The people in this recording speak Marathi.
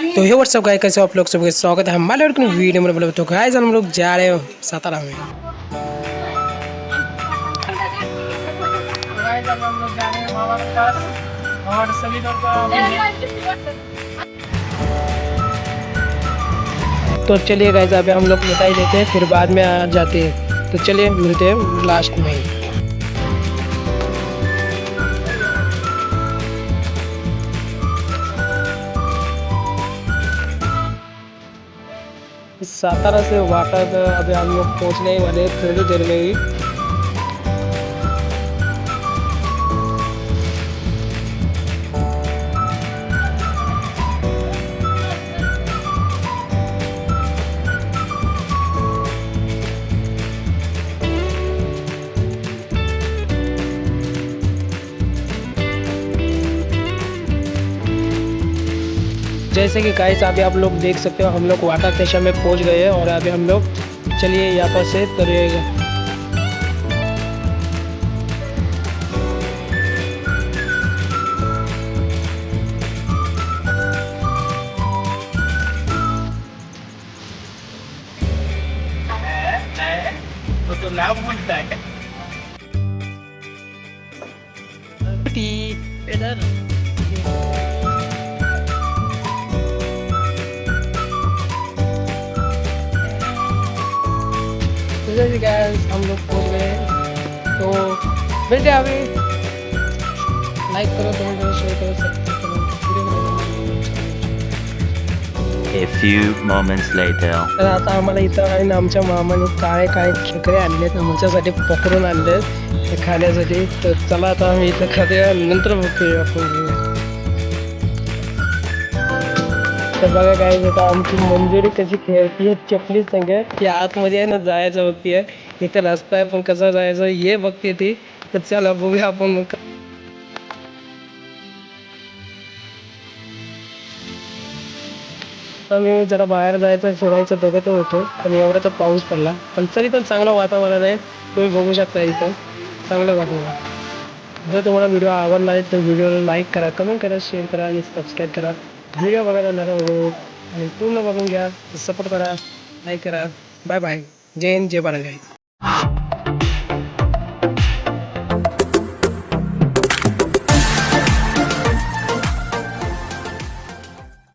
तो हे व्हाट्सअप गाय कैसे आप लोग सबके स्वागत है हमारे और वीडियो में। बोलो तो गाइस हम लोग जा रहे हैं सातारा में। हम लोग जा रहे हैं मामा के पास और सभी लोग तो चलिए गाइस अभी हम लोग मिठाई लेते हैं फिर बाद में आ जाते हैं। तो चलिए मिलते हैं लास्ट में। सातारा से वाटर अभी हम लोग पहुंचने वाले थोड़ी देर में ही। जैसे कि गाइस अभी आप लोग देख सकते हो हम लोग वाटर स्टेशन में पहुंच गए हैं और अभी हम लोग चलिए यहाँ पर से तरिएगा। तो नाम बोलता है गाइस हम लोग पहुंच गए। तो मिलते हैं अभी। लाइक करो, कमेंट करो, शेयर करो, सब्सक्राइब करो। A few moments later. तर आता आम्हाला इथं आणि आमच्या मामाने काळे काळे खेकडे आणलेत आमच्यासाठी पकडून आणले ते खाण्यासाठी। तर चला आता आम्ही इथं खाते नंतर बघूया आपण। तर बघा काय आता आमची मंजुरी कशी खेळती आहे चपली संग ती आतमध्ये आहे ना जायचं बघतीये। इथं रस्ता आहे पण कसा जायचं हे बघते ती। तर चला बघूया आपण। आम्ही जरा बाहेर जायचं फिरायचं बघत होतो पण एवढा तर पाऊस पडला पण तरी पण चांगलं वातावरण आहे। तुम्ही बघू शकता इथं चांगलं वातावरण। जर तुम्हाला व्हिडिओ आवडला आहे तर व्हिडिओला लाईक करा, कमेंट करा, शेअर करा आणि सबस्क्राईब करा। व्हिडिओ बघायला नका आणि पूर्ण बघून घ्या, सपोर्ट करा, लाईक करा। बाय बाय, जय हिंद, जय भारत।